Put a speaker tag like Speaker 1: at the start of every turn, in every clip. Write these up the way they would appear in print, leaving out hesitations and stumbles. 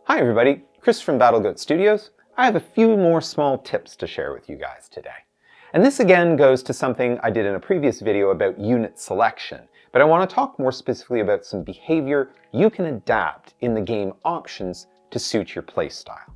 Speaker 1: Hi everybody, Chris from BattleGoat Studios. I have a few more small tips to share with you guys today. And this again goes to something I did in a previous video about unit selection, but I want to talk more specifically about some behavior you can adapt in the game options to suit your playstyle.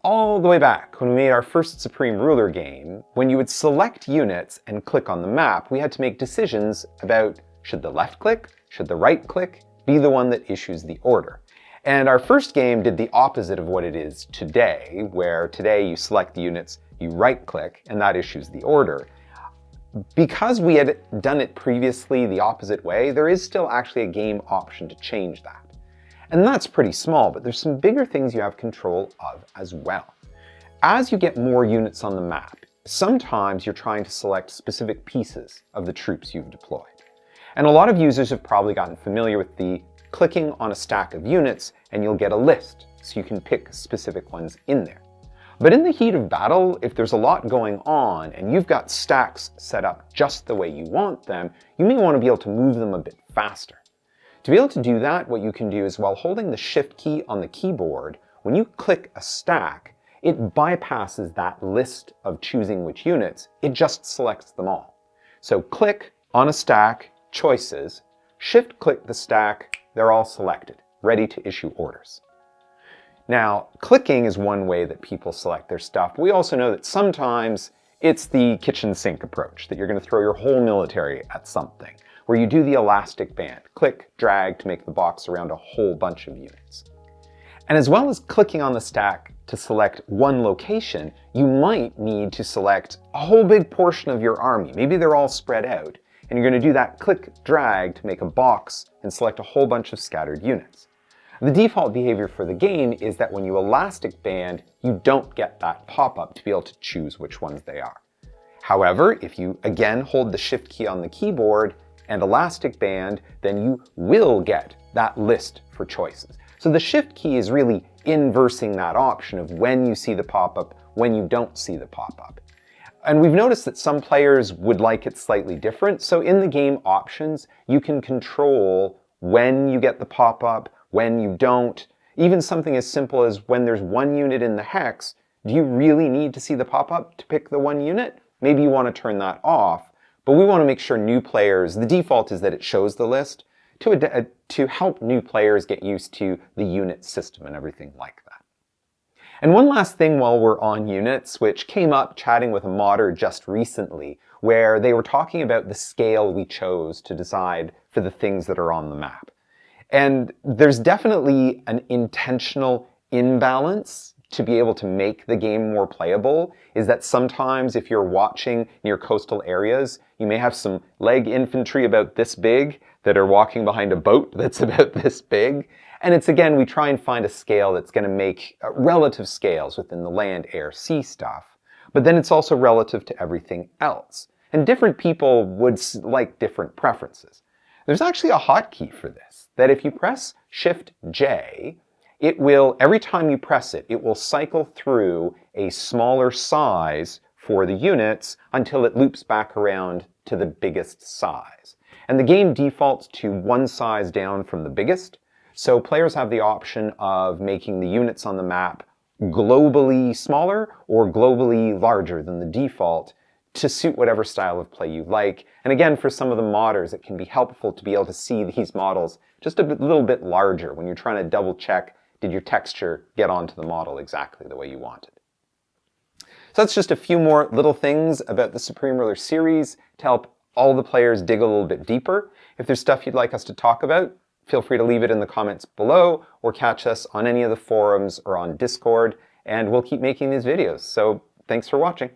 Speaker 1: All the way back when we made our first Supreme Ruler game, when you would select units and click on the map, we had to make decisions about should the left click, should the right click be the one that issues the order. And our first game did the opposite of what it is today, where today you select the units, you right-click, and that issues the order. Because we had done it previously the opposite way, there is still actually a game option to change that. And that's pretty small, but there's some bigger things you have control of as well. As you get more units on the map, sometimes you're trying to select specific pieces of the troops you've deployed. And a lot of users have probably gotten familiar with the clicking on a stack of units and you'll get a list, so you can pick specific ones in there. But in the heat of battle, if there's a lot going on and you've got stacks set up just the way you want them, you may want to be able to move them a bit faster. To be able to do that, what you can do is while holding the Shift key on the keyboard, when you click a stack, it bypasses that list of choosing which units, it just selects them all. So click on a stack, choices, Shift click the stack, they're all selected, ready to issue orders. Now, clicking is one way that people select their stuff. We also know that sometimes it's the kitchen sink approach, that you're going to throw your whole military at something, where you do the elastic band, click, drag to make the box around a whole bunch of units. And as well as clicking on the stack to select one location, you might need to select a whole big portion of your army. Maybe they're all spread out. And you're going to do that click, drag to make a box and select a whole bunch of scattered units. The default behavior for the game is that when you elastic band, you don't get that pop-up to be able to choose which ones they are. However, if you again hold the Shift key on the keyboard and elastic band, then you will get that list for choices. So the Shift key is really inversing that option of when you see the pop-up, when you don't see the pop-up. And we've noticed that some players would like it slightly different. So in the game options, you can control when you get the pop-up, when you don't. Even something as simple as when there's one unit in the hex, do you really need to see the pop-up to pick the one unit? Maybe you want to turn that off, but we want to make sure new players, the default is that it shows the list to help new players get used to the unit system and everything like that. And one last thing while we're on units, which came up chatting with a modder just recently, where they were talking about the scale we chose to decide for the things that are on the map. And there's definitely an intentional imbalance to be able to make the game more playable, is that sometimes if you're watching near coastal areas, you may have some leg infantry about this big that are walking behind a boat that's about this big. And it's again, we try and find a scale that's going to make relative scales within the land, air, sea stuff. But then it's also relative to everything else. And different people would like different preferences. There's actually a hotkey for this, that if you press Shift-J, it will, every time you press it, it will cycle through a smaller size for the units until it loops back around to the biggest size. And the game defaults to one size down from the biggest. So players have the option of making the units on the map globally smaller or globally larger than the default to suit whatever style of play you like. And again, for some of the modders, it can be helpful to be able to see these models just a little bit larger when you're trying to double check, did your texture get onto the model exactly the way you wanted? So that's just a few more little things about the Supreme Ruler series to help all the players dig a little bit deeper. If there's stuff you'd like us to talk about, feel free to leave it in the comments below or catch us on any of the forums or on Discord, and we'll keep making these videos. So thanks for watching.